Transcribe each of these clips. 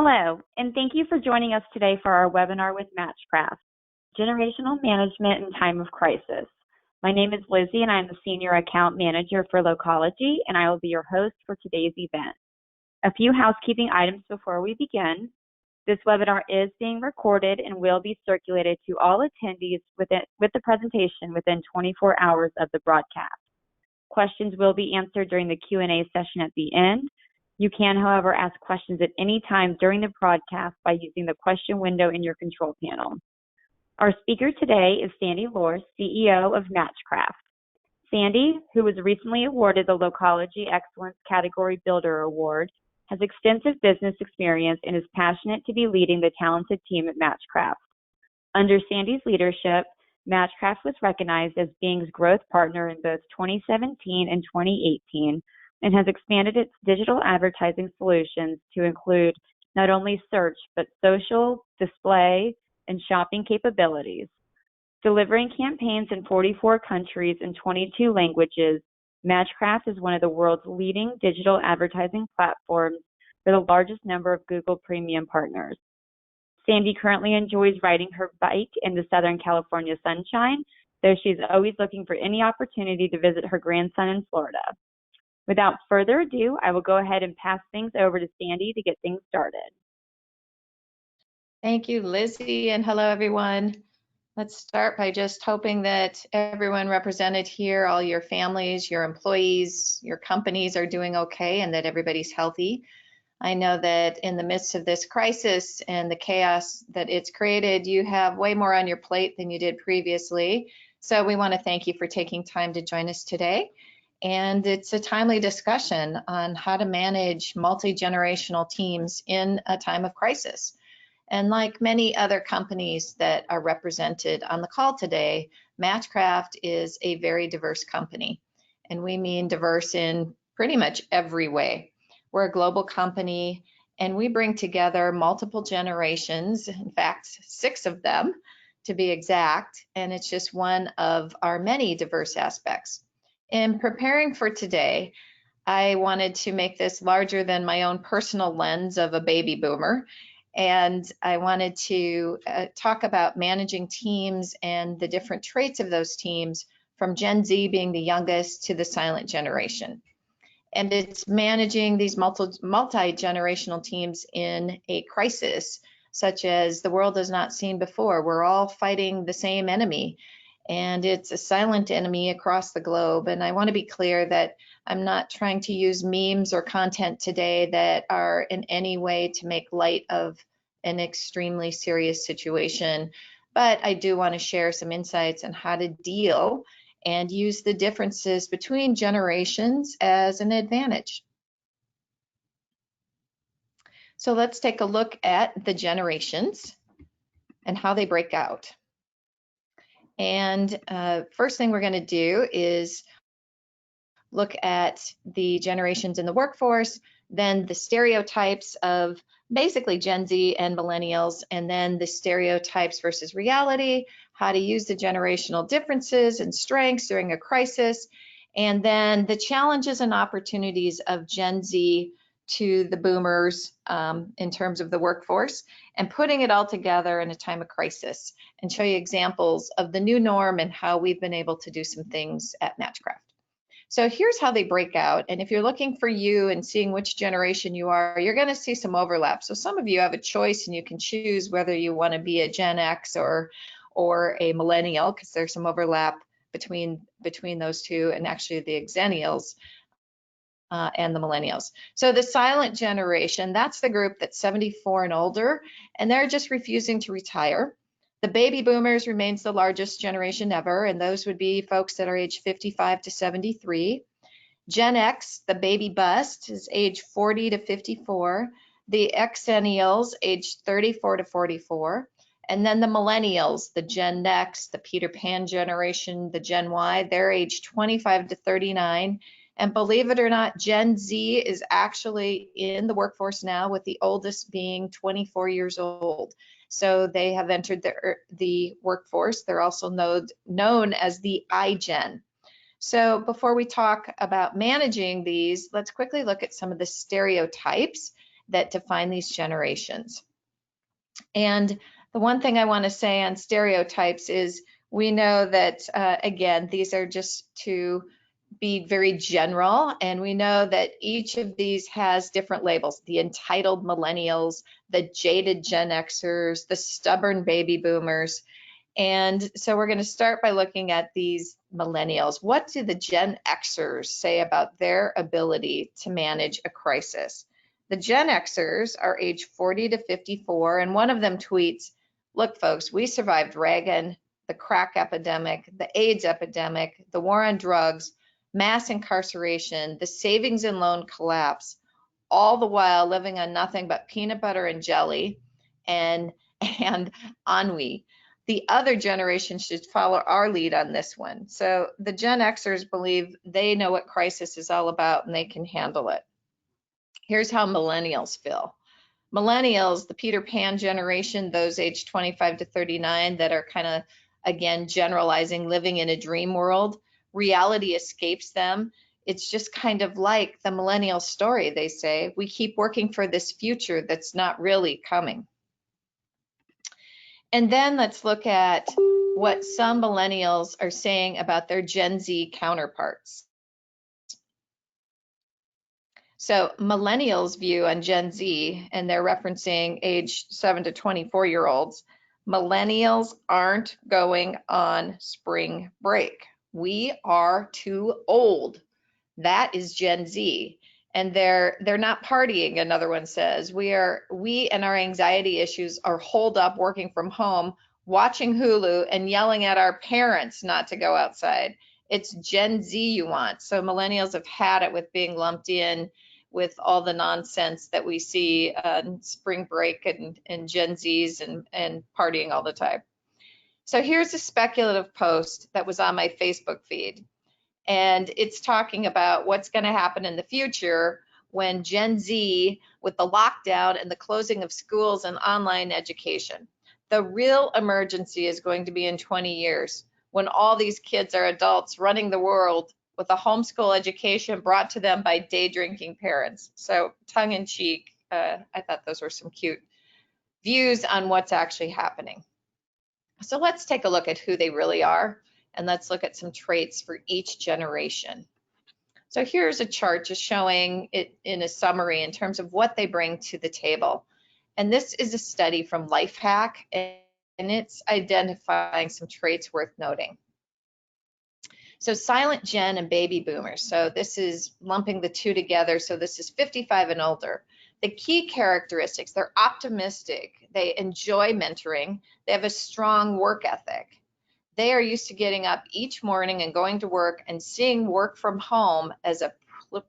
Hello, and thank you for joining us today for our webinar with Matchcraft, Generational Management in Time of Crisis. My name is Lizzie, and I'm the Senior Account Manager for Locology, and I will be your host for today's event. A few housekeeping items before we begin. This webinar is being recorded and will be circulated to all attendees with the presentation within 24 hours of the broadcast. Questions will be answered during the Q&A session at the end. You can, however, ask questions at any time during the broadcast by using the question window in your control panel. Our speaker today is Sandy Lohr, CEO of Matchcraft. Sandy, who was recently awarded the Locology Excellence Category Builder Award, has extensive business experience and is passionate to be leading the talented team at Matchcraft. Under Sandy's leadership, Matchcraft was recognized as Bing's growth partner in both 2017 and 2018, and has expanded its digital advertising solutions to include not only search, but social, display, and shopping capabilities. Delivering campaigns in 44 countries and 22 languages, Matchcraft is one of the world's leading digital advertising platforms for the largest number of Google Premium partners. Sandy currently enjoys riding her bike in the Southern California sunshine, though she's always looking for any opportunity to visit her grandson in Florida. Without further ado, I will go ahead and pass things over to Sandy to get things started. Thank you, Lizzie, and hello, everyone. Let's start by just hoping that everyone represented here, all your families, your employees, your companies are doing okay and that everybody's healthy. I know that in the midst of this crisis and the chaos that it's created, you have way more on your plate than you did previously. So we want to thank you for taking time to join us today. And it's a timely discussion on how to manage multi-generational teams in a time of crisis. And like many other companies that are represented on the call today, Matchcraft is a very diverse company. And we mean diverse in pretty much every way. We're a global company, and we bring together multiple generations, in fact, 6 of them to be exact, and it's just one of our many diverse aspects. In preparing for today, I wanted to make this larger than my own personal lens of a baby boomer, and I wanted to talk about managing teams and the different traits of those teams, from Gen Z being the youngest to the silent generation. And it's managing these multi-generational teams in a crisis, such as the world has not seen before. We're all fighting the same enemy, and it's a silent enemy across the globe. And I want to be clear that I'm not trying to use memes or content today that are in any way to make light of an extremely serious situation, but I do want to share some insights on how to deal and use the differences between generations as an advantage. So let's take a look at the generations and how they break out. And first thing we're going to do is look at the generations in the workforce, then the stereotypes of basically Gen Z and millennials, and then the stereotypes versus reality, how to use the generational differences and strengths during a crisis, and then the challenges and opportunities of Gen Z to the boomers in terms of the workforce, and putting it all together in a time of crisis, and show you examples of the new norm and how we've been able to do some things at Matchcraft. So here's how they break out. And if you're looking for you and seeing which generation you are, you're going to see some overlap. So some of you have a choice and you can choose whether you want to be a Gen X or a millennial, because there's some overlap between those two, and actually the Xennials and the millennials. So the silent generation, that's the group that's 74 and older, and they're just refusing to retire. The baby boomers remains the largest generation ever, and those would be folks that are age 55 to 73. Gen X, the baby bust, is age 40 to 54. The Xennials, age 34 to 44. And then the millennials, the Gen X, the Peter Pan generation, the Gen Y, they're age 25 to 39. And believe it or not, Gen Z is actually in the workforce now, with the oldest being 24 years old. So they have entered the workforce. They're also known as the iGen. So before we talk about managing these, let's quickly look at some of the stereotypes that define these generations. And the one thing I want to say on stereotypes is we know that, again, these are just to be very general, and we know that each of these has different labels: the entitled millennials, the jaded Gen Xers, the stubborn baby boomers. And so we're going to start by looking at these millennials. What do the Gen Xers say about their ability to manage a crisis? The Gen Xers are age 40 to 54, and one of them tweets, "Look, folks, we survived Reagan, the crack epidemic, the AIDS epidemic, the war on drugs, mass incarceration, the savings and loan collapse, all the while living on nothing but peanut butter and jelly and ennui. The other generation should follow our lead on this one." So the Gen Xers believe they know what crisis is all about and they can handle it. Here's how millennials feel. Millennials, the Peter Pan generation, those aged 25 to 39 that are kind of, again, generalizing, living in a dream world, reality escapes them. It's just kind of like the millennial story, they say. We keep working for this future that's not really coming. And then let's look at what some millennials are saying about their Gen Z counterparts. So millennials' view on Gen Z, and they're referencing age 7 to 24-year-olds, millennials aren't going on spring break. We are too old. That is Gen Z. And they're not partying, another one says. We and our anxiety issues are holed up working from home, watching Hulu and yelling at our parents not to go outside. It's Gen Z you want. So millennials have had it with being lumped in with all the nonsense that we see on spring break and Gen Zs and partying all the time. So here's a speculative post that was on my Facebook feed. And it's talking about what's going to happen in the future when Gen Z, with the lockdown and the closing of schools and online education. The real emergency is going to be in 20 years when all these kids are adults running the world with a homeschool education brought to them by day drinking parents. So tongue in cheek, I thought those were some cute views on what's actually happening. So let's take a look at who they really are, and let's look at some traits for each generation. So here's a chart just showing it in a summary in terms of what they bring to the table. And this is a study from Lifehack, and it's identifying some traits worth noting. So silent Gen and baby boomers. So this is lumping the two together. So this is 55 and older. The key characteristics: they're optimistic, they enjoy mentoring, they have a strong work ethic. They are used to getting up each morning and going to work and seeing work from home as a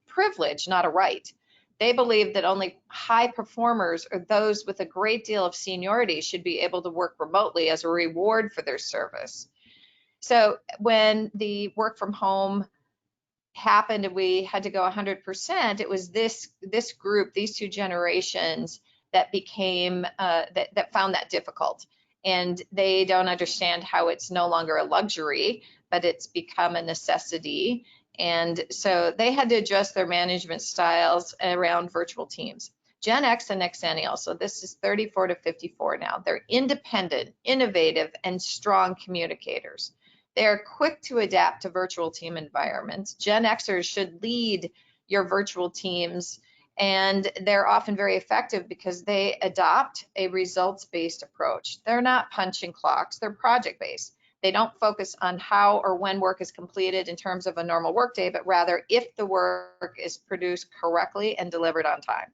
privilege, not a right. They believe that only high performers or those with a great deal of seniority should be able to work remotely as a reward for their service. So when the work from home happened and we had to go 100%, it was this group, these two generations, that became that found that difficult. And they don't understand how it's no longer a luxury, but it's become a necessity. And so they had to adjust their management styles around virtual teams. Gen X and Xennial, so this is 34 to 54 now. They're independent, innovative, and strong communicators. They are quick to adapt to virtual team environments. Gen Xers should lead your virtual teams, and they're often very effective because they adopt a results-based approach. They're not punching clocks, they're project-based. They don't focus on how or when work is completed in terms of a normal workday, but rather if the work is produced correctly and delivered on time.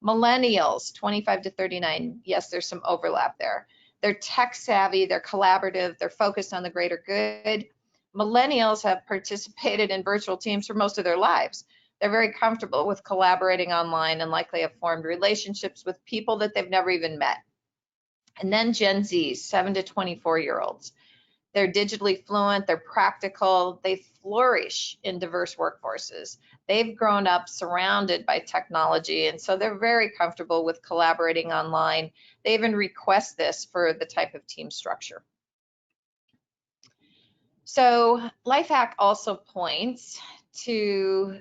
Millennials, 25 to 39, yes, there's some overlap there. They're tech savvy, they're collaborative, they're focused on the greater good. Millennials have participated in virtual teams for most of their lives. They're very comfortable with collaborating online and likely have formed relationships with people that they've never even met. And then Gen Z, 7 to 24-year-olds. They're digitally fluent, they're practical, they flourish in diverse workforces. They've grown up surrounded by technology, and so they're very comfortable with collaborating online. They even request this for the type of team structure. So Lifehack also points to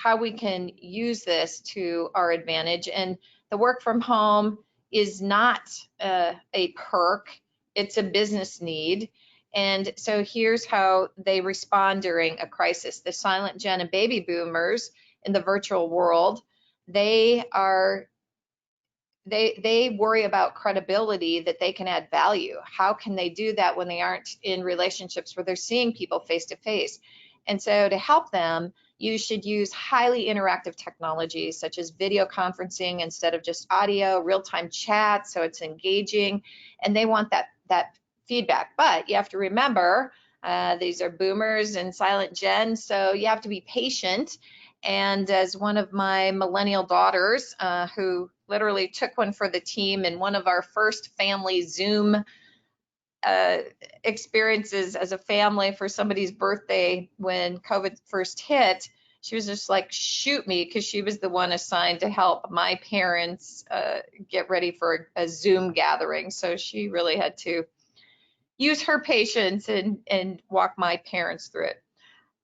how we can use this to our advantage. And the work from home is not a perk, it's a business need. And so here's how they respond during a crisis. The silent gen and baby boomers in the virtual world, they worry about credibility, that they can add value. How can they do that when they aren't in relationships where they're seeing people face to face? And so to help them, you should use highly interactive technologies such as video conferencing instead of just audio, real-time chat, so it's engaging, and they want that feedback. But you have to remember, these are boomers and silent gen, so you have to be patient. And as one of my millennial daughters, who literally took one for the team in one of our first family Zoom experiences as a family for somebody's birthday when COVID first hit, she was just like, shoot me, because she was the one assigned to help my parents get ready for a Zoom gathering. So she really had to use her patience and walk my parents through it.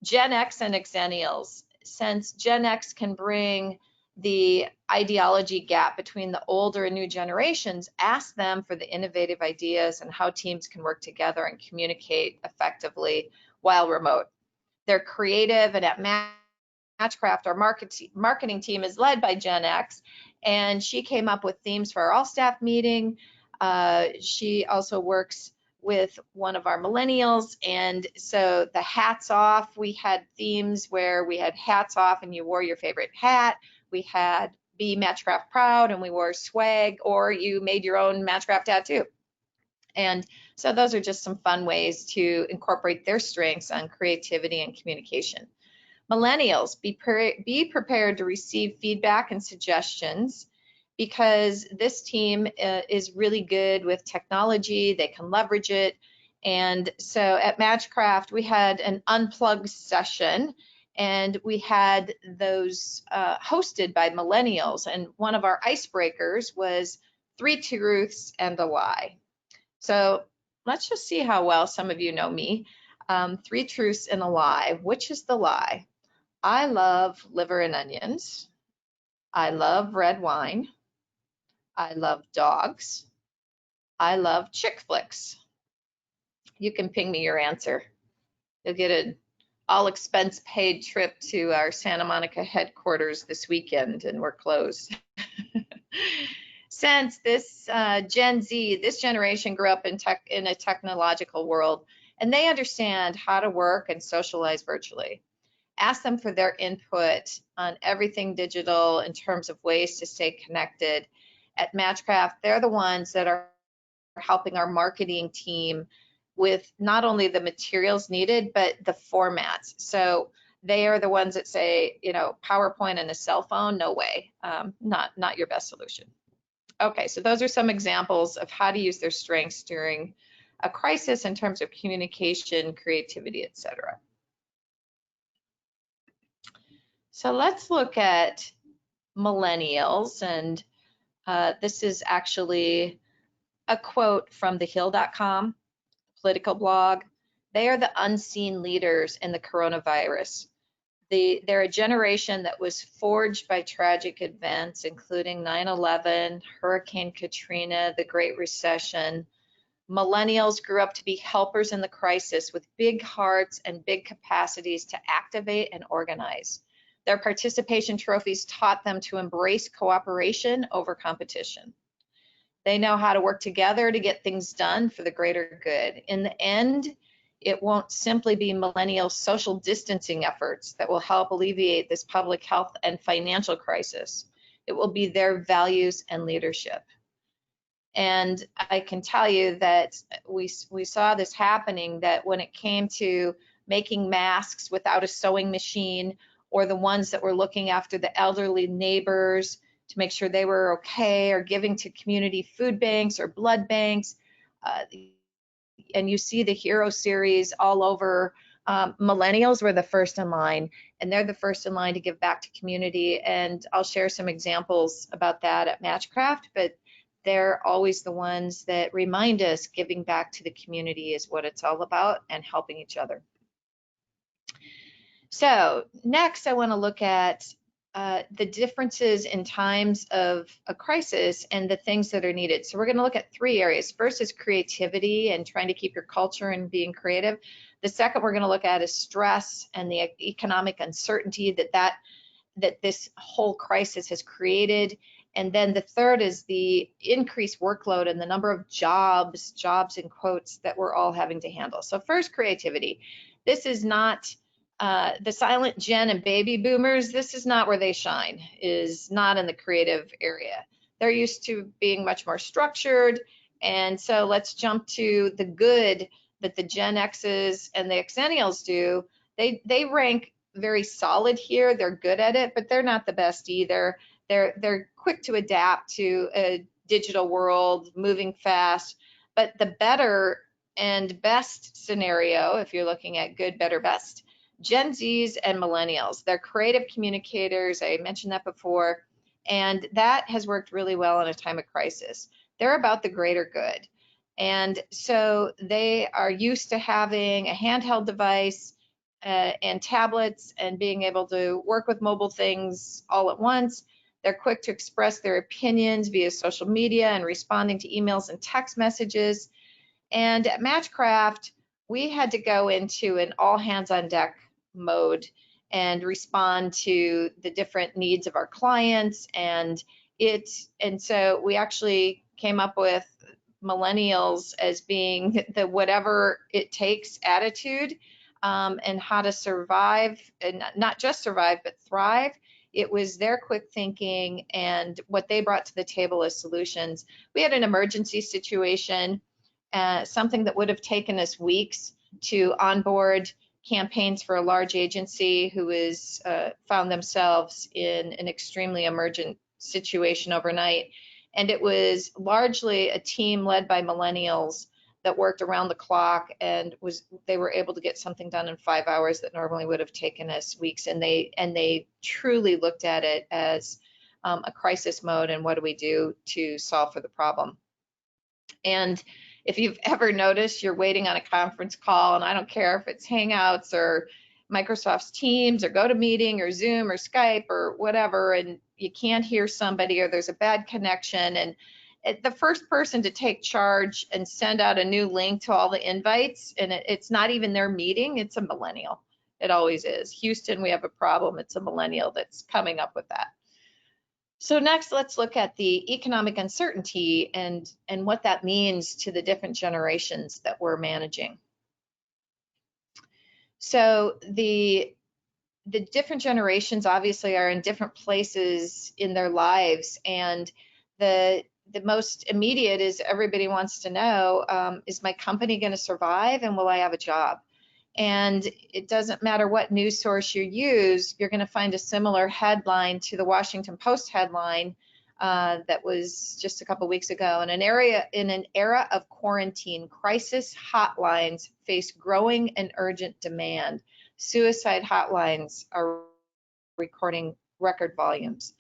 Gen X and Xennials. Since Gen X can bring the ideology gap between the older and new generations, ask them for the innovative ideas and how teams can work together and communicate effectively while remote. They're creative, and at Matchcraft, our marketing team is led by Gen X, and she came up with themes for our all-staff meeting. She also works with one of our millennials, and so the hats off, we had themes where we had hats off and you wore your favorite hat. We had be Matchcraft proud, and we wore swag, or you made your own Matchcraft tattoo. And so those are just some fun ways to incorporate their strengths on creativity and communication. Millennials, be prepared to receive feedback and suggestions, because this team is really good with technology. They can leverage it. And so at Matchcraft, we had an unplugged session, and we had those hosted by millennials. And one of our icebreakers was 3 truths and a lie. So let's just see how well some of you know me. 3 truths and a lie. Which is the lie? I love liver and onions. I love red wine. I love dogs. I love chick flicks. You can ping me your answer. You'll get an all expense paid trip to our Santa Monica headquarters this weekend, and we're closed. Since this Gen Z, this generation grew up in a technological world, and they understand how to work and socialize virtually. Ask them for their input on everything digital in terms of ways to stay connected. At Matchcraft, they're the ones that are helping our marketing team with not only the materials needed, but the formats. So they are the ones that say, you know, PowerPoint and a cell phone, no way, not your best solution. Okay, so those are some examples of how to use their strengths during a crisis in terms of communication, creativity, etc. So let's look at millennials, and this is actually a quote from thehill.com, political blog. They are the unseen leaders in the coronavirus. They're a generation that was forged by tragic events, including 9/11, Hurricane Katrina, the Great Recession. Millennials grew up to be helpers in the crisis with big hearts and big capacities to activate and organize. Their participation trophies taught them to embrace cooperation over competition. They know how to work together to get things done for the greater good. In the end, it won't simply be millennial social distancing efforts that will help alleviate this public health and financial crisis. It will be their values and leadership. And I can tell you that we saw this happening, that when it came to making masks without a sewing machine, or the ones that were looking after the elderly neighbors to make sure they were okay, or giving to community food banks or blood banks. And you see the hero series all over. Millennials were the first in line, and they're the first in line to give back to community. And I'll share some examples about that at Matchcraft, but they're always the ones that remind us giving back to the community is what it's all about, and helping each other. So next, I want to look at the differences in times of a crisis and the things that are needed. So we're going to look at three areas. First is creativity and trying to keep your culture and being creative. The second we're going to look at is stress and the economic uncertainty that this whole crisis has created. And then the third is the increased workload and the number of jobs in quotes, that we're all having to handle. So first, creativity. This is not the silent Gen and baby boomers. This is not where they shine, is not in the creative area. They're used to being much more structured. And so let's jump to the good that the Gen X's and the Xennials do. They rank very solid here. They're good at it, but they're not the best either. They're quick to adapt to a digital world, moving fast. But the better and best scenario, if you're looking at good, better, best, Gen Zs and millennials. They're creative communicators. I mentioned that before, and that has worked really well in a time of crisis. They're about the greater good. And so they are used to having a handheld device and tablets and being able to work with mobile things all at once. They're quick to express their opinions via social media and responding to emails and text messages. And at Matchcraft, we had to go into an all hands on deck mode and respond to the different needs of our clients. And so we actually came up with millennials as being the whatever it takes attitude, and how to survive, and not just survive, but thrive. It was their quick thinking and what they brought to the table as solutions. We had an emergency situation, something that would have taken us weeks to onboard campaigns for a large agency who was found themselves in an extremely emergent situation overnight. And it was largely a team led by millennials that worked around the clock, and they were able to get something done in 5 hours that normally would have taken us weeks. And they truly looked at it as a crisis mode, and what do we do to solve for the problem. And if you've ever noticed you're waiting on a conference call, and I don't care if it's Hangouts or Microsoft's Teams or GoToMeeting or Zoom or Skype or whatever, and you can't hear somebody or there's a bad connection, and the first person to take charge and send out a new link to all the invites, and it's not even their meeting, it's a millennial. It always is. Houston, we have a problem. It's a millennial that's coming up with that. So next, let's look at the economic uncertainty and what that means to the different generations that we're managing. So the different generations obviously are in different places in their lives, and the most immediate is everybody wants to know, is my company going to survive, and will I have a job? And it doesn't matter what news source you use, you're going to find a similar headline to the Washington Post headline that was just a couple weeks ago. In an era of quarantine, crisis hotlines face growing and urgent demand. Suicide hotlines are recording record volumes.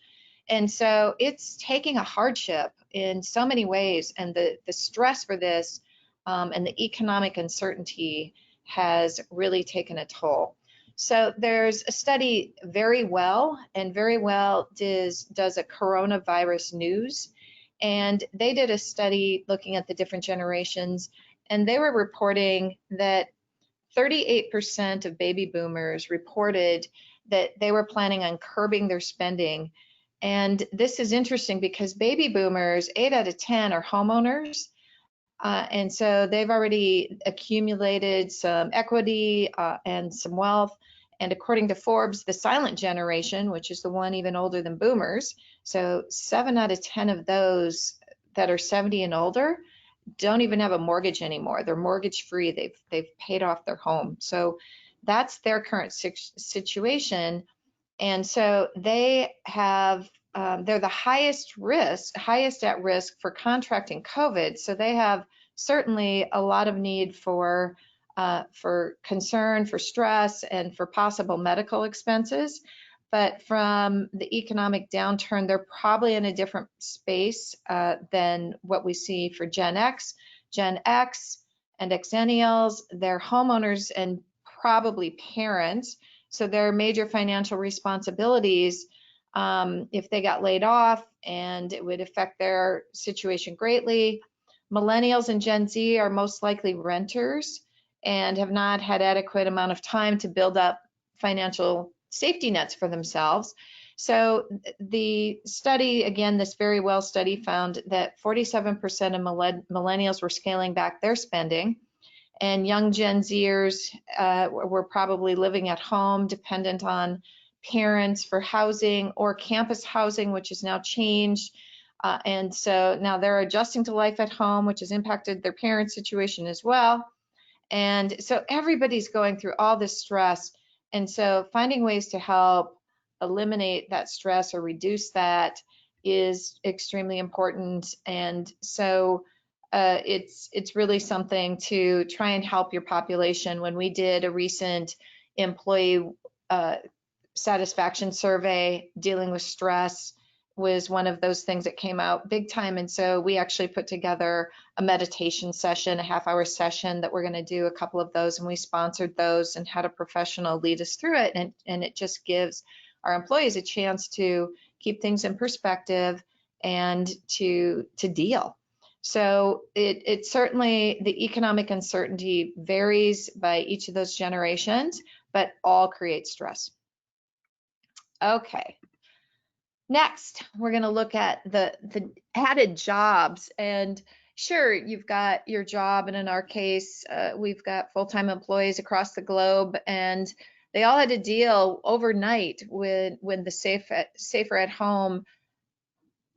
And so it's taking a hardship in so many ways, and the stress for this and the economic uncertainty has really taken a toll. So there's a study, Very Well does a coronavirus news, and they did a study looking at the different generations, and they were reporting that 38% of baby boomers reported that they were planning on curbing their spending. And this is interesting because baby boomers, 8 out of 10 are homeowners. And so they've already accumulated some equity and some wealth. And according to Forbes, the silent generation, which is the one even older than boomers, so 7 out of 10 of those that are 70 and older don't even have a mortgage anymore. They're mortgage free. They've paid off their home. So that's their current situation. And so they have, they're the highest at risk for contracting COVID. So they have certainly a lot of need for concern, for stress, and for possible medical expenses. But from the economic downturn, they're probably in a different space than what we see for Gen X, and Xennials. They're homeowners and probably parents. So their major financial responsibilities, if they got laid off, and it would affect their situation greatly. Millennials and Gen Z are most likely renters and have not had adequate amount of time to build up financial safety nets for themselves. So the study, again, this very well study found that 47% of millennials were scaling back their spending, and young Gen Zers were probably living at home, dependent on parents for housing or campus housing, which has now changed. And so now they're adjusting to life at home, which has impacted their parents' situation as well. And so everybody's going through all this stress. And so finding ways to help eliminate that stress or reduce that is extremely important. And so it's really something to try and help your population. When we did a recent employee satisfaction survey, dealing with stress was one of those things that came out big time. And so we actually put together a meditation session, a half-hour session that we're going to do a couple of those, and we sponsored those and had a professional lead us through it. And it just gives our employees a chance to keep things in perspective and to deal. So it certainly, the economic uncertainty varies by each of those generations, but all create stress. Okay. Next, we're going to look at the added jobs. And sure, you've got your job, and in our case, we've got full-time employees across the globe, and they all had to deal overnight when the safer at home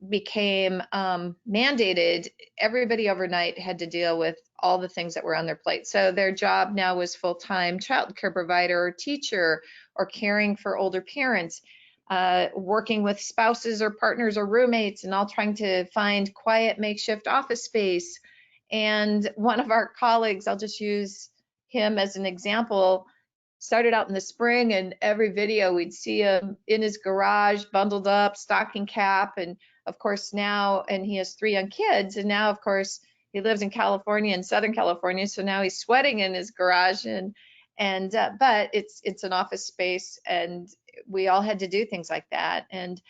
became mandated. Everybody overnight had to deal with all the things that were on their plate. So their job now was full-time child care provider or teacher or caring for older parents. Working with spouses or partners or roommates, and all trying to find quiet makeshift office space. And one of our colleagues, I'll just use him as an example, started out in the spring, and every video we'd see him in his garage, bundled up, stocking cap. And of course now, and he has 3 young kids, and now of course he lives in California, in Southern California, so now he's sweating in his garage. But it's an office space, and we all had to do things like that, and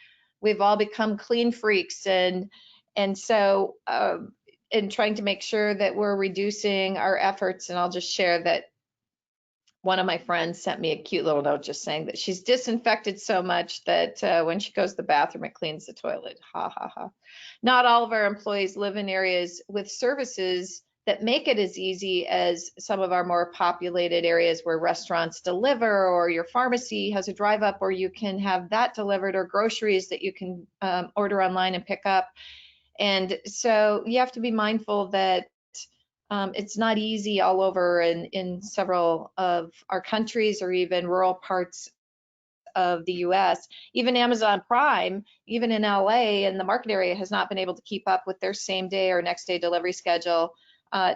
we've all become clean freaks, and so in trying to make sure that we're reducing our efforts. And I'll just share that one of my friends sent me a cute little note just saying that she's disinfected so much that when she goes to the bathroom, it cleans the toilet. Ha ha ha. Not all of our employees live in areas with services that make it as easy as some of our more populated areas where restaurants deliver, or your pharmacy has a drive up, or you can have that delivered, or groceries that you can order online and pick up. And so you have to be mindful that it's not easy all over in several of our countries, or even rural parts of the US. Even Amazon Prime, even in LA and the market area, has not been able to keep up with their same day or next day delivery schedule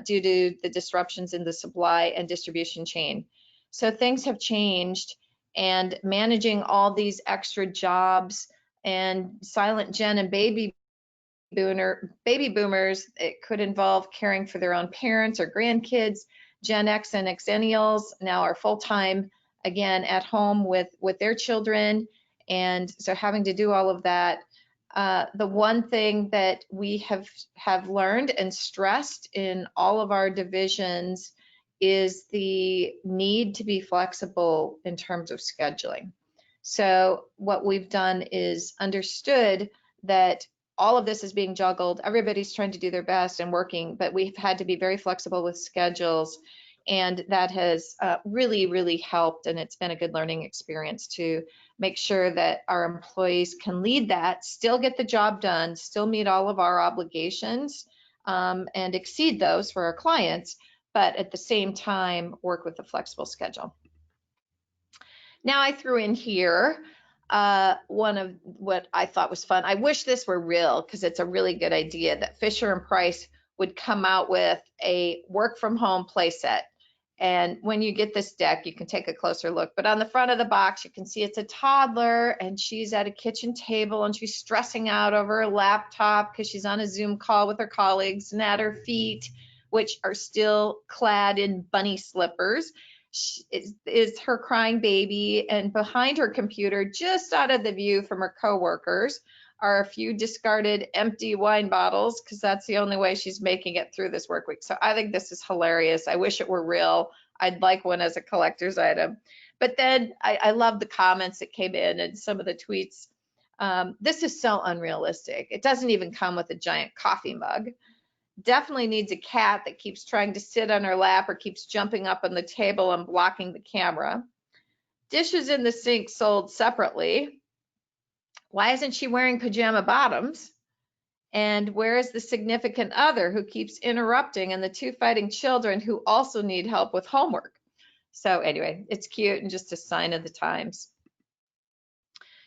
due to the disruptions in the supply and distribution chain. So things have changed, and managing all these extra jobs, and silent Gen and baby boomers, it could involve caring for their own parents or grandkids. Gen X and Xennials now are full-time, again, at home with their children. And so having to do all of that, the one thing that we have learned and stressed in all of our divisions is the need to be flexible in terms of scheduling. So what we've done is understood that all of this is being juggled. Everybody's trying to do their best and working, but we've had to be very flexible with schedules. And that has really, really helped. And it's been a good learning experience to make sure that our employees can lead that, still get the job done, still meet all of our obligations, and exceed those for our clients, but at the same time, work with a flexible schedule. Now I threw in here one of what I thought was fun. I wish this were real, because it's a really good idea, that Fisher and Price would come out with a work from home play set. And when you get this deck, you can take a closer look. But on the front of the box, you can see it's a toddler, and she's at a kitchen table, and she's stressing out over her laptop because she's on a Zoom call with her colleagues, and at her feet, which are still clad in bunny slippers, is her crying baby, and behind her computer, just out of the view from her coworkers, are a few discarded empty wine bottles, because that's the only way she's making it through this work week. So I think this is hilarious. I wish it were real. I'd like one as a collector's item. But then I love the comments that came in and some of the tweets. This is so unrealistic. It doesn't even come with a giant coffee mug. Definitely needs a cat that keeps trying to sit on her lap or keeps jumping up on the table and blocking the camera. Dishes in the sink sold separately. Why isn't she wearing pajama bottoms? And where is the significant other who keeps interrupting, and the two fighting children who also need help with homework? So anyway, it's cute and just a sign of the times.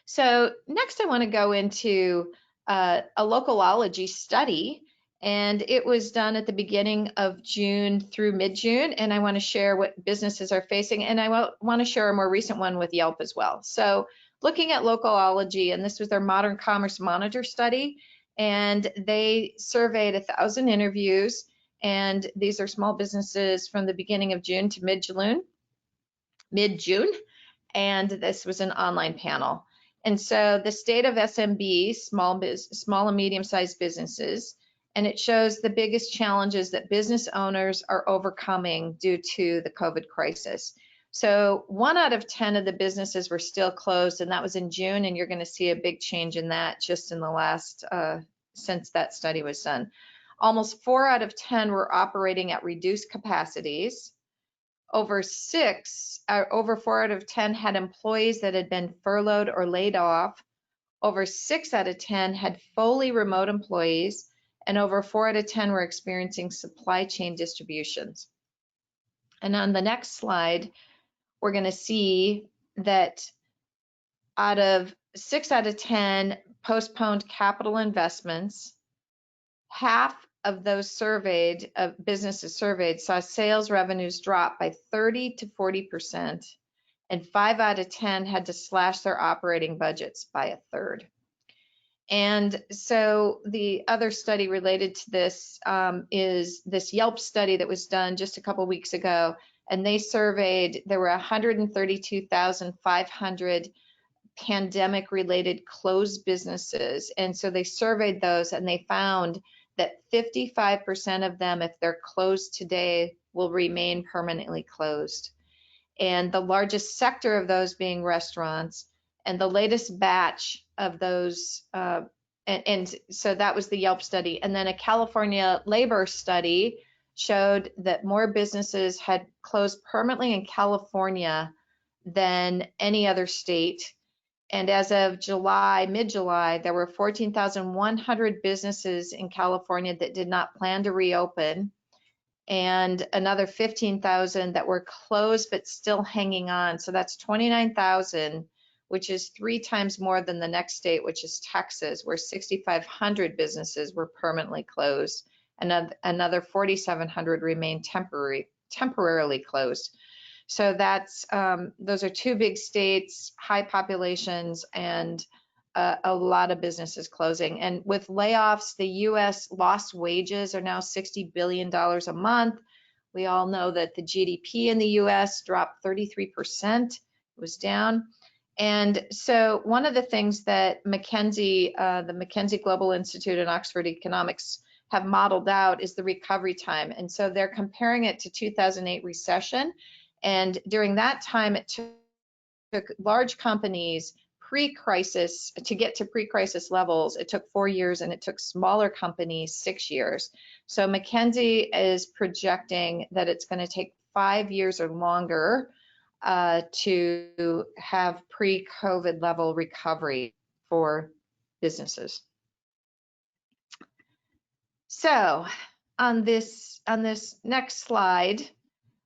So next I want to go into a localology study, and it was done at the beginning of June through mid-June, and I want to share what businesses are facing, and I want to share a more recent one with Yelp as well. So looking at localology, and this was their Modern Commerce Monitor study, and they surveyed 1,000 interviews, and these are small businesses from the beginning of June to mid-June, and this was an online panel. And so the state of SMB, small and medium-sized businesses, and it shows the biggest challenges that business owners are overcoming due to the COVID crisis. So 1 out of 10 of the businesses were still closed, and that was in June, and you're going to see a big change in that just in the last, since that study was done. Almost 4 out of 10 were operating at reduced capacities. Over 4 out of 10 had employees that had been furloughed or laid off. Over 6 out of 10 had fully remote employees, and over 4 out of 10 were experiencing supply chain disruptions. And on the next slide, we're going to see that out of 6 out of 10 postponed capital investments, half of those surveyed, of businesses surveyed, saw sales revenues drop by 30 to 40%, and 5 out of 10 had to slash their operating budgets by a third. And so the other study related to this is this Yelp study that was done just a couple weeks ago, and they surveyed, there were 132,500 pandemic-related closed businesses, and so they surveyed those, and they found that 55% of them, if they're closed today, will remain permanently closed. And the largest sector of those being restaurants, and the latest batch of those, and so that was the Yelp study. And then a California labor study showed that more businesses had closed permanently in California than any other state. And as of July, mid-July, there were 14,100 businesses in California that did not plan to reopen, and another 15,000 that were closed but still hanging on. So that's 29,000, which is 3 times more than the next state, which is Texas, where 6,500 businesses were permanently closed, and another 4,700 remained temporarily closed. So that's those are 2 big states, high populations, and a lot of businesses closing. And with layoffs, the U.S. lost wages are now $60 billion a month. We all know that the GDP in the U.S. dropped 33%. It was down. And so one of the things that McKinsey, the McKinsey Global Institute and Oxford Economics have modeled out is the recovery time. And so they're comparing it to 2008 recession. And during that time, it took large companies pre-crisis to get to pre-crisis levels. It took 4 years, and it took smaller companies 6 years. So McKinsey is projecting that it's going to take 5 years or longer to have pre-COVID level recovery for businesses. So on this next slide,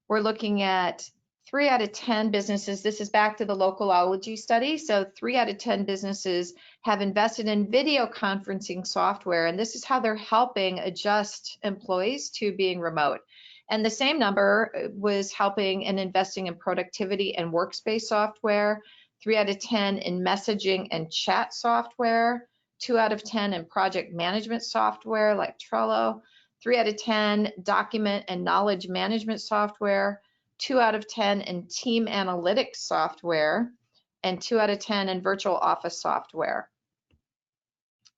we're looking at 3 out of 10 businesses. This is back to the localology study. So 3 out of 10 businesses have invested in video conferencing software, and this is how they're helping adjust employees to being remote. And the same number was helping and investing in productivity and workspace software, 3 out of 10 in messaging and chat software, 2 out of 10 in project management software like Trello, 3 out of 10 document and knowledge management software, 2 out of 10 in team analytics software, and 2 out of 10 in virtual office software.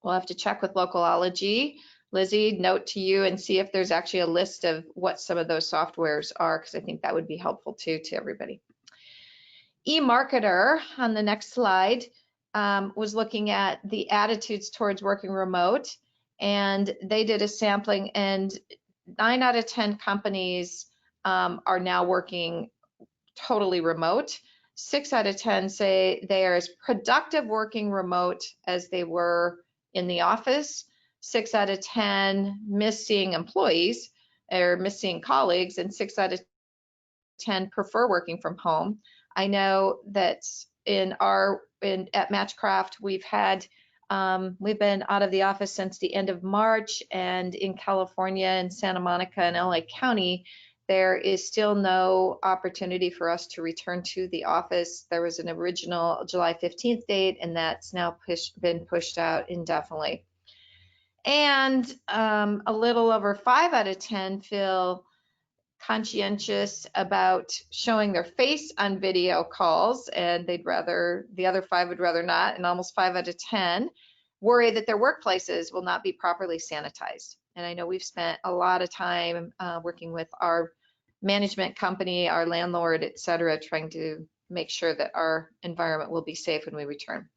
We'll have to check with Localology. Lizzie, note to you and see if there's actually a list of what some of those softwares are, because I think that would be helpful too to everybody. eMarketer on the next slide was looking at the attitudes towards working remote, and they did a sampling, and 9 out of 10 companies are now working totally remote. 6 out of 10 say they are as productive working remote as they were in the office. 6 out of 10 miss seeing employees or miss seeing colleagues, and 6 out of 10 prefer working from home. I know that at Matchcraft we've been out of the office since the end of March, and in California and Santa Monica and LA County, there is still no opportunity for us to return to the office. There was an original July 15th date, and that's now been pushed out indefinitely. And a little over 5 out of 10 feel conscientious about showing their face on video calls, and the other 5 would rather not, and almost 5 out of 10 worry that their workplaces will not be properly sanitized. And I know we've spent a lot of time working with our management company, our landlord, et cetera, trying to make sure that our environment will be safe when we return.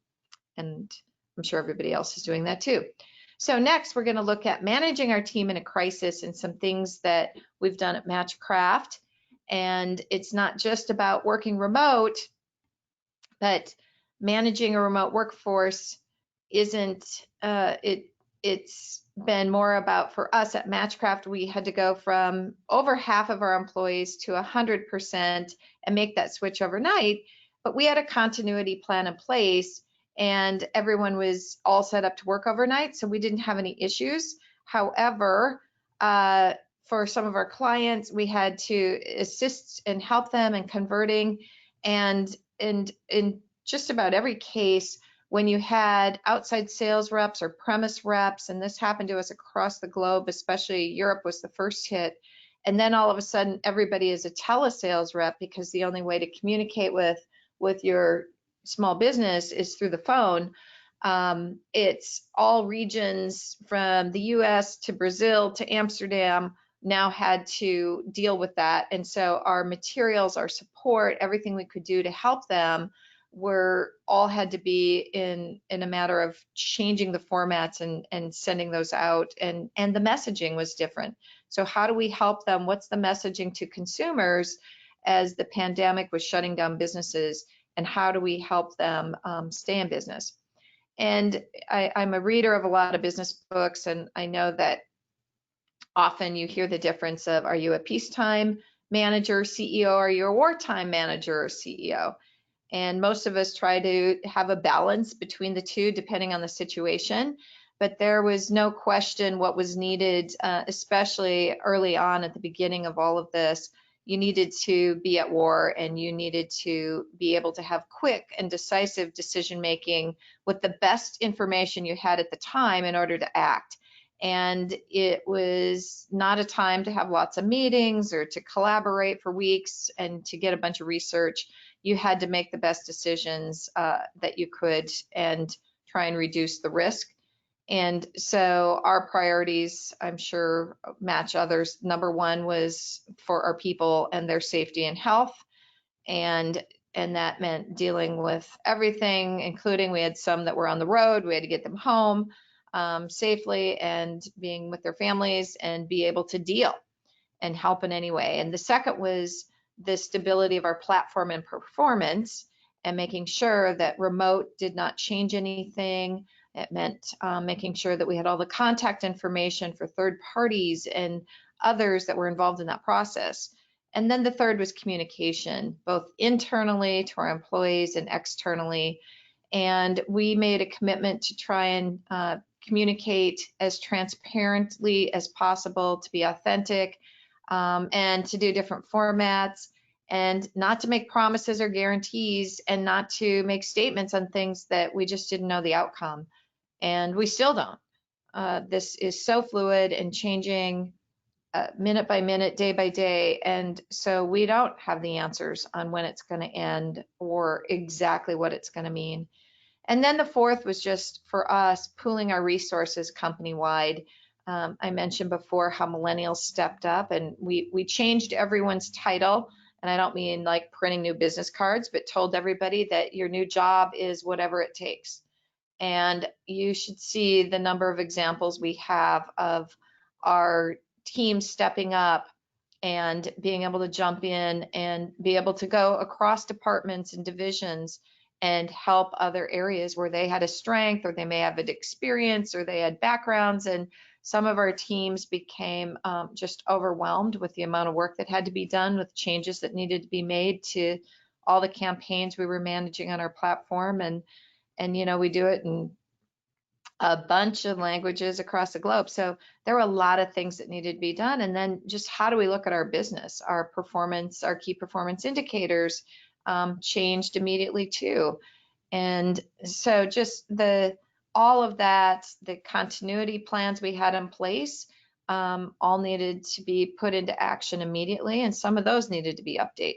And I'm sure everybody else is doing that too. So next, we're going to look at managing our team in a crisis and some things that we've done at Matchcraft. And it's not just about working remote, but managing a remote workforce isn't, it's been more about, for us at Matchcraft, we had to go from over half of our employees to 100% and make that switch overnight. But we had a continuity plan in place, and everyone was all set up to work overnight, so we didn't have any issues. However, for some of our clients, we had to assist and help them in converting, and in just about every case, when you had outside sales reps or premise reps, and this happened to us across the globe, especially Europe was the first hit, and then all of a sudden everybody is a telesales rep because the only way to communicate with your small business is through the phone. It's all regions from the US to Brazil to Amsterdam now had to deal with that. And so our materials, our support, everything we could do to help them were all had to be in a matter of changing the formats and sending those out, and the messaging was different. So how do we help them? What's the messaging to consumers as the pandemic was shutting down businesses, and how do we help them stay in business? And I'm a reader of a lot of business books, and I know that often you hear the difference of, are you a peacetime manager, CEO, or are you a wartime manager or CEO? And most of us try to have a balance between the two depending on the situation. But there was no question what was needed, especially early on at the beginning of all of this. You needed to be at war, and you needed to be able to have quick and decisive decision making with the best information you had at the time in order to act. And it was not a time to have lots of meetings or to collaborate for weeks and to get a bunch of research. You had to make the best decisions that you could and try and reduce the risk. And so our priorities, I'm sure, match others. Number one was for our people and their safety and health. And that meant dealing with everything, including we had some that were on the road. We had to get them home safely and being with their families and be able to deal and help in any way. And the second was the stability of our platform and performance, and making sure that remote did not change anything. It meant making sure that we had all the contact information for third parties and others that were involved in that process. And then the third was communication, both internally to our employees and externally. And we made a commitment to try and communicate as transparently as possible, to be authentic, and to do different formats, and not to make promises or guarantees, and not to make statements on things that we just didn't know the outcome. And we still don't. This is so fluid and changing minute by minute, day by day. And so we don't have the answers on when it's going to end or exactly what it's going to mean. And then the fourth was just for us pooling our resources company-wide. I mentioned before how millennials stepped up, and we changed everyone's title. And I don't mean like printing new business cards, but told everybody that your new job is whatever it takes. And you should see the number of examples we have of our team stepping up and being able to jump in and be able to go across departments and divisions and help other areas where they had a strength, or they may have an experience, or they had backgrounds. And some of our teams became just overwhelmed with the amount of work that had to be done, with changes that needed to be made to all the campaigns we were managing on our platform. And we do it in a bunch of languages across the globe. So there were a lot of things that needed to be done. And then just how do we look at our business? Our performance, our key performance indicators changed immediately too. And so just all of that, the continuity plans we had in place, all needed to be put into action immediately. And some of those needed to be updated.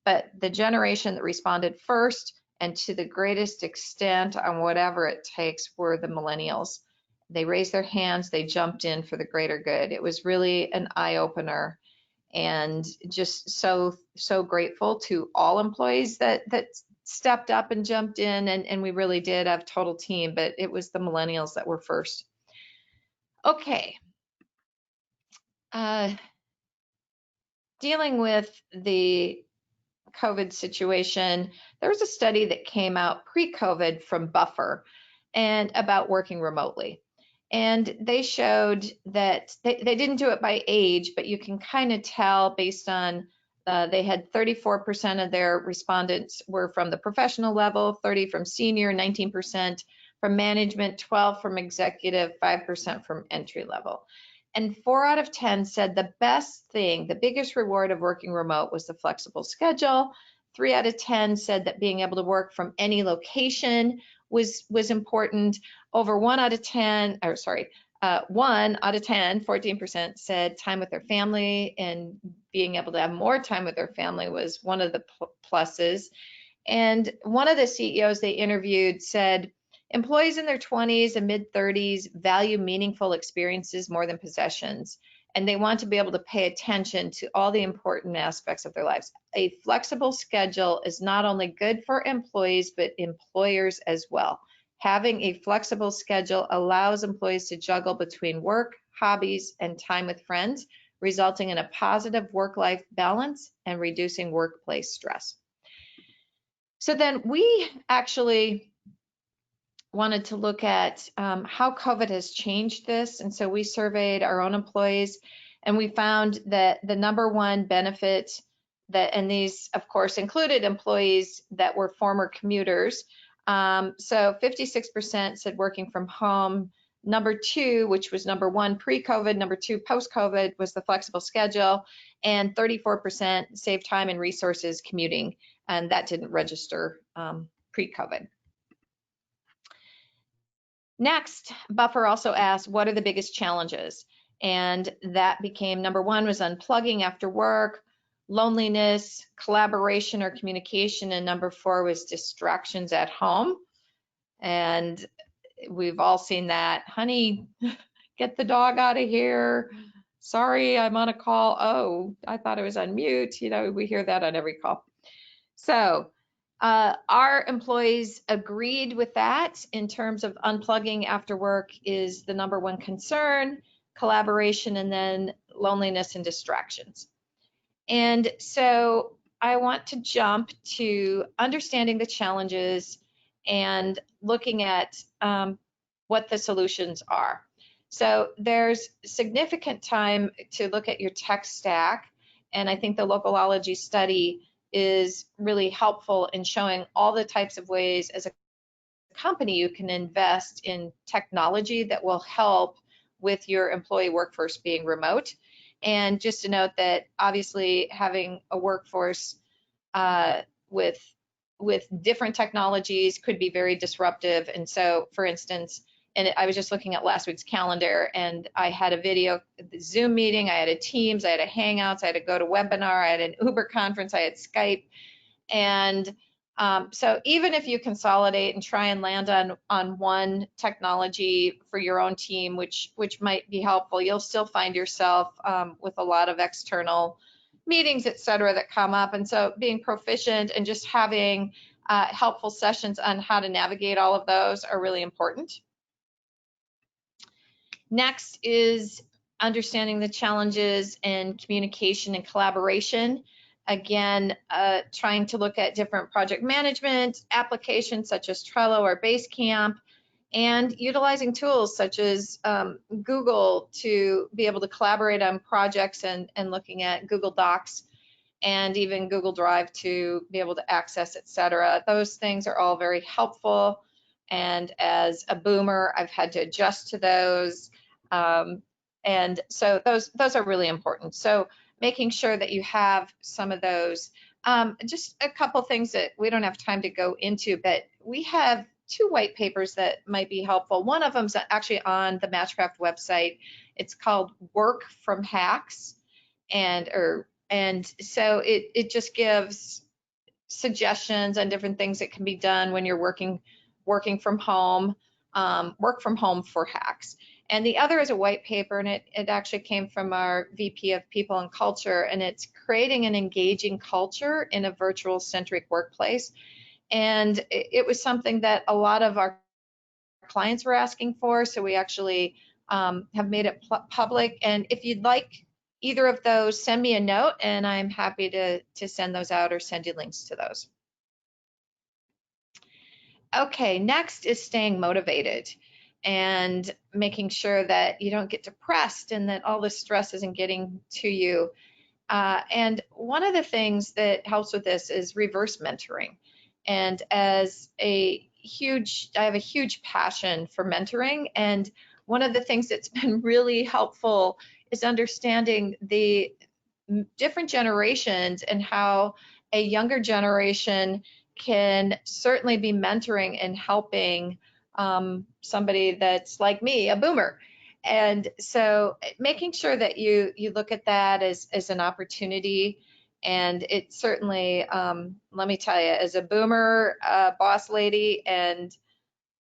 But the generation that responded first and to the greatest extent on whatever it takes were the millennials. They raised their hands, they jumped in for the greater good. It was really an eye-opener, and just so grateful to all employees that stepped up and jumped in, and we really did have total team, but it was the millennials that were first. Okay. Dealing with the COVID situation, there was a study that came out pre-COVID from Buffer and about working remotely. And they showed that they didn't do it by age, but you can kind of tell based on they had 34% of their respondents were from the professional level, 30 from senior, 19% from management, 12 from executive, 5% from entry level. And 4 out of 10 said the best thing, the biggest reward of working remote was the flexible schedule. 3 out of 10 said that being able to work from any location was important. Over 1 out of 10, 14% said time with their family, and being able to have more time with their family was one of the pluses. And one of the CEOs they interviewed said, employees in their 20s and mid-30s value meaningful experiences more than possessions, and they want to be able to pay attention to all the important aspects of their lives. A flexible schedule is not only good for employees, but employers as well. Having a flexible schedule allows employees to juggle between work, hobbies, and time with friends, resulting in a positive work-life balance and reducing workplace stress. So then we actually wanted to look at how COVID has changed this. And so we surveyed our own employees, and we found that the number one benefit that, and these of course included employees that were former commuters. So 56% said working from home. Number 2, which was number 1 pre-COVID, number 2 post-COVID, was the flexible schedule, and 34% saved time and resources commuting, and that didn't register pre-COVID. Next, Buffer also asked, what are the biggest challenges? And that became number 1 was unplugging after work, loneliness, collaboration or communication, and number 4 was distractions at home. And we've all seen that. Honey, get the dog out of here. Sorry, I'm on a call. Oh, I thought I was on mute. We hear that on every call. So our employees agreed with that in terms of unplugging after work is the number 1 concern, collaboration, and then loneliness and distractions. And so I want to jump to understanding the challenges and looking at what the solutions are. So there's significant time to look at your tech stack, and I think the Localology study is really helpful in showing all the types of ways as a company you can invest in technology that will help with your employee workforce being remote. And just to note that obviously having a workforce with different technologies could be very disruptive. And so, for instance, And I was just looking at last week's calendar, and I had a video Zoom meeting, I had a Teams, I had a Hangouts, I had a GoToWebinar, I had an Uber conference, I had Skype. And so even if you consolidate and try and land on one technology for your own team, which might be helpful, you'll still find yourself with a lot of external meetings, et cetera, that come up. And so being proficient and just having helpful sessions on how to navigate all of those are really important. Next is understanding the challenges in communication and collaboration. Again, trying to look at different project management applications such as Trello or Basecamp, and utilizing tools such as Google to be able to collaborate on projects, and looking at Google Docs and even Google Drive to be able to access, etc. Those things are all very helpful. And as a boomer, I've had to adjust to those. And so those are really important. So making sure that you have some of those. Just a couple things that we don't have time to go into, but we have 2 white papers that might be helpful. One of them's actually on the Matchcraft website. It's called Work from Hacks, and so it just gives suggestions on different things that can be done when you're working from home, work from home for hacks. And the other is a white paper, and it actually came from our VP of People and Culture, and it's creating an engaging culture in a virtual centric workplace. And it was something that a lot of our clients were asking for, so we actually have made it public. And if you'd like either of those, send me a note, and I'm happy to send those out or send you links to those. Okay, next is staying motivated and making sure that you don't get depressed and that all the stress isn't getting to you. And one of the things that helps with this is reverse mentoring. And as I have a huge passion for mentoring, and one of the things that's been really helpful is understanding the different generations and how a younger generation can certainly be mentoring and helping somebody that's like me, a boomer. And so making sure that you look at that as an opportunity. And it certainly, let me tell you, as a boomer boss lady, and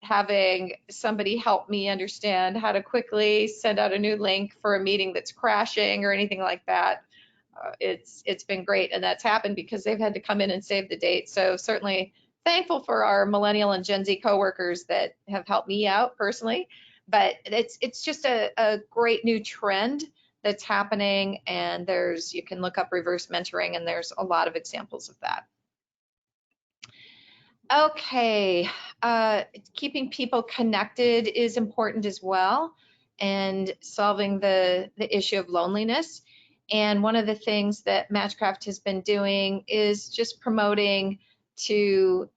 having somebody help me understand how to quickly send out a new link for a meeting that's crashing or anything like that, it's been great. And that's happened because they've had to come in and save the date. So certainly thankful for our millennial and Gen Z coworkers that have helped me out personally. But it's just a great new trend that's happening, and you can look up reverse mentoring, and there's a lot of examples of that. Okay, keeping people connected is important as well, and solving the issue of loneliness. And one of the things that Matchcraft has been doing is just promoting to,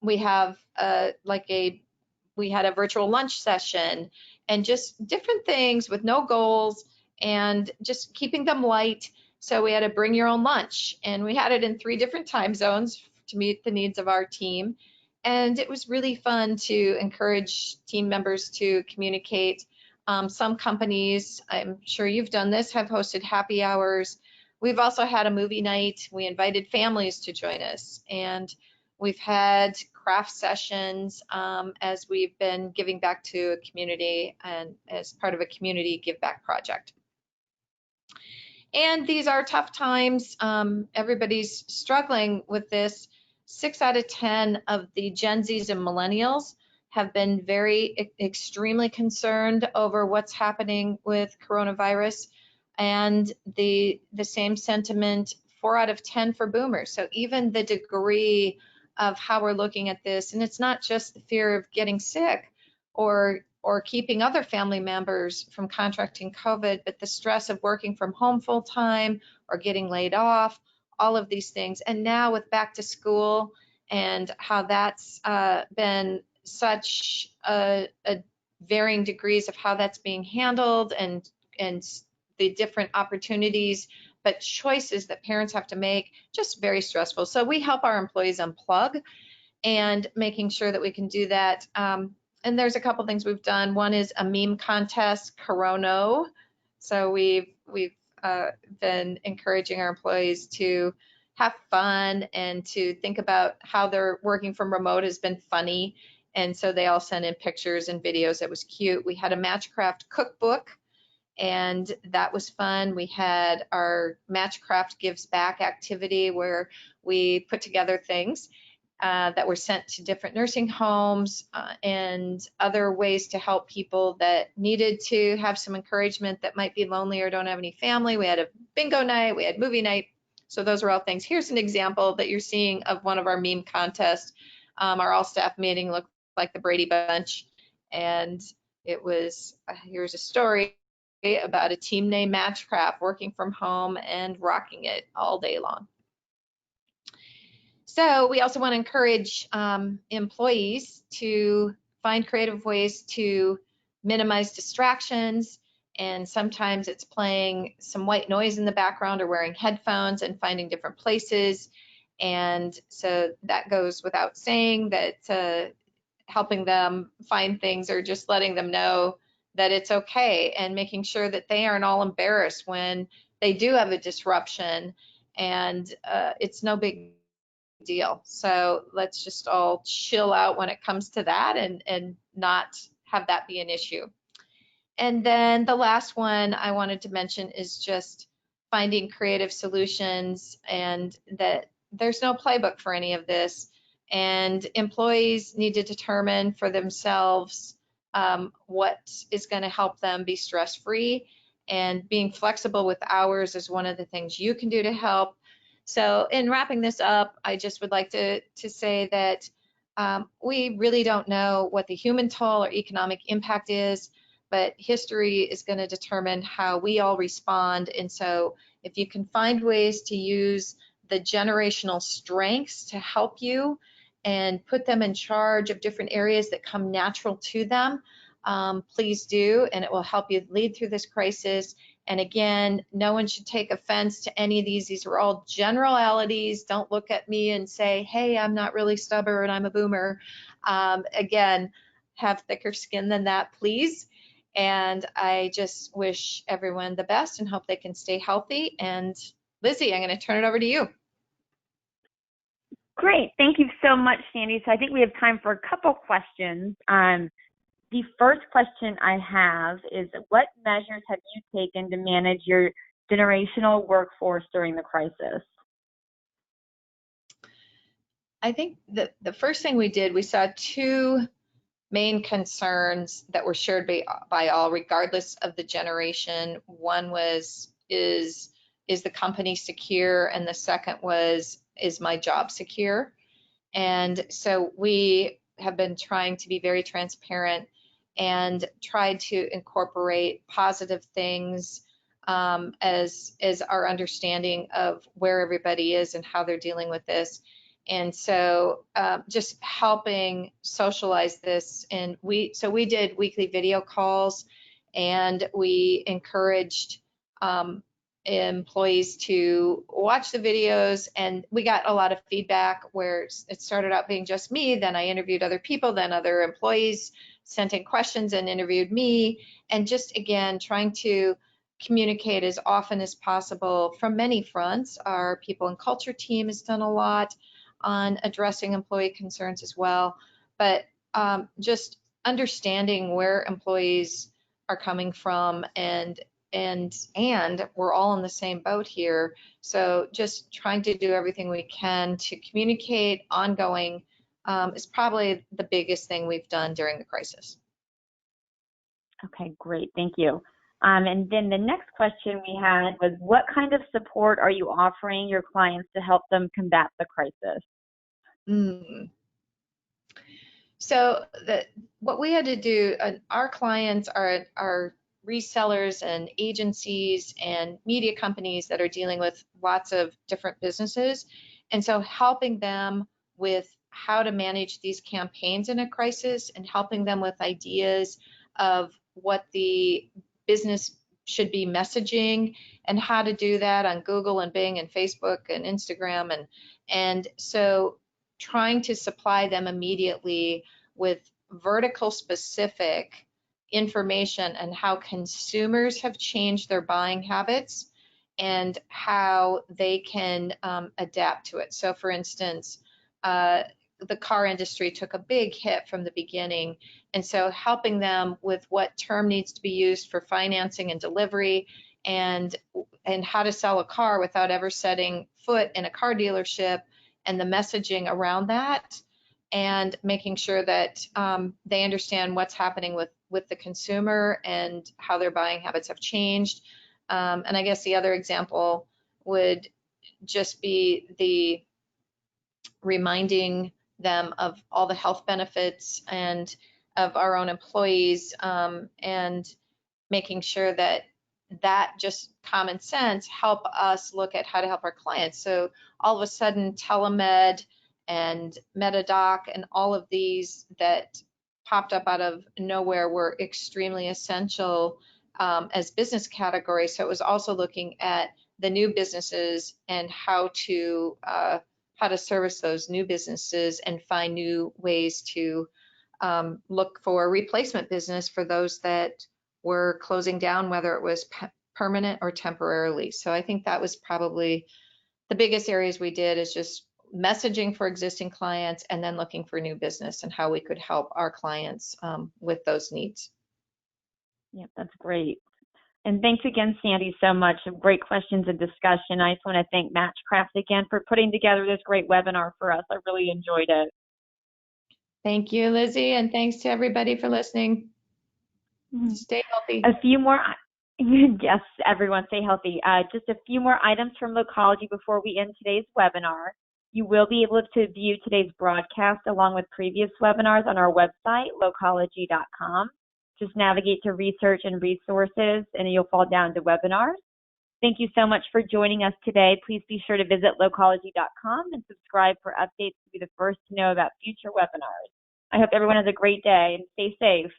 we had a virtual lunch session, and just different things with no goals and just keeping them light. So we had a bring your own lunch, and we had it in 3 different time zones to meet the needs of our team. And it was really fun to encourage team members to communicate. Some companies, I'm sure you've done this, have hosted happy hours. We've also had a movie night. We invited families to join us, and we've had craft sessions as we've been giving back to a community and as part of a community give back project. And these are tough times. Everybody's struggling with this. 6 out of 10 of the Gen Zs and millennials have been extremely concerned over what's happening with coronavirus, and the same sentiment 4 out of 10 for boomers. So even the degree of how we're looking at this, and it's not just the fear of getting sick or keeping other family members from contracting COVID, but the stress of working from home full time or getting laid off, all of these things. And now with back to school and how that's been such a varying degrees of how that's being handled, and the different opportunities but choices that parents have to make, just very stressful. So we help our employees unplug, and making sure that we can do that And there's a couple things we've done. One is a meme contest, Corono. So we've been encouraging our employees to have fun and to think about how their working from remote has been funny. And so they all sent in pictures and videos. That was cute. We had a Matchcraft cookbook, and that was fun. We had our Matchcraft Gives Back activity where we put together things that were sent to different nursing homes and other ways to help people that needed to have some encouragement that might be lonely or don't have any family. We had a bingo night, we had movie night. So those are all things. Here's an example that you're seeing of one of our meme contests. Our all staff meeting looked like the Brady Bunch. And it was, here's a story about a team named Matchcraft working from home and rocking it all day long. So we also want to encourage employees to find creative ways to minimize distractions. And sometimes it's playing some white noise in the background or wearing headphones and finding different places. And so that goes without saying that helping them find things or just letting them know that it's okay and making sure that they aren't all embarrassed when they do have a disruption, and it's no big deal. So let's just all chill out when it comes to that and not have that be an issue. And then the last one I wanted to mention is just finding creative solutions, and that there's no playbook for any of this. And employees need to determine for themselves what is going to help them be stress-free. And being flexible with hours is one of the things you can do to help. So in wrapping this up, I just would like to say that we really don't know what the human toll or economic impact is, but history is going to determine how we all respond. And so if you can find ways to use the generational strengths to help you and put them in charge of different areas that come natural to them, please do, and it will help you lead through this crisis. And again, no one should take offense to any of these. These are all generalities. Don't look at me and say, hey, I'm not really stubborn, I'm a boomer. Again, have thicker skin than that, please. And I just wish everyone the best and hope they can stay healthy. And Lizzie, I'm going to turn it over to you. Great. Thank you so much, Sandy. So I think we have time for a couple questions. The first question I have is, what measures have you taken to manage your generational workforce during the crisis? I think the first thing we did, we saw two main concerns that were shared by all, regardless of the generation. One was, is the company secure? And the second was, is my job secure? And so we have been trying to be very transparent and tried to incorporate positive things as our understanding of where everybody is and how they're dealing with this. And so just helping socialize this. And we did weekly video calls, and we encouraged employees to watch the videos, and we got a lot of feedback where it started out being just me, then I interviewed other people, then other employees sent in questions and interviewed me, and just again trying to communicate as often as possible from many fronts. Our people and culture team has done a lot on addressing employee concerns as well, but just understanding where employees are coming from, and we're all in the same boat here. So just trying to do everything we can to communicate ongoing is probably the biggest thing we've done during the crisis. Okay, great, thank you. And then the next question we had was, what kind of support are you offering your clients to help them combat the crisis? So what we had to do, our clients are resellers and agencies and media companies that are dealing with lots of different businesses. And so helping them with how to manage these campaigns in a crisis, and helping them with ideas of what the business should be messaging and how to do that on Google and Bing and Facebook and Instagram. And so trying to supply them immediately with vertical specific information and how consumers have changed their buying habits and how they can adapt to it. So for instance, the car industry took a big hit from the beginning. And so helping them with what term needs to be used for financing and delivery and how to sell a car without ever setting foot in a car dealership and the messaging around that and making sure that they understand what's happening with the consumer and how their buying habits have changed. And I guess the other example would just be the reminding them of all the health benefits and of our own employees, and making sure that just common sense help us look at how to help our clients. So all of a sudden telemed and Metadoc and all of these that popped up out of nowhere were extremely essential as business categories. So it was also looking at the new businesses and how to service those new businesses and find new ways to look for replacement business for those that were closing down, whether it was permanent or temporarily. So I think that was probably the biggest areas we did, is just messaging for existing clients and then looking for new business and how we could help our clients with those needs. Yeah, that's great. And thanks again, Sandy, so much. Great questions and discussion. I just want to thank Matchcraft again for putting together this great webinar for us. I really enjoyed it. Thank you, Lizzie, and thanks to everybody for listening. Stay healthy. A few more, yes, everyone stay healthy. Just a few more items from Locology before we end today's webinar. You will be able to view today's broadcast along with previous webinars on our website, locology.com. Just navigate to research and resources, and you'll fall down to webinars. Thank you so much for joining us today. Please be sure to visit locology.com and subscribe for updates to be the first to know about future webinars. I hope everyone has a great day and stay safe.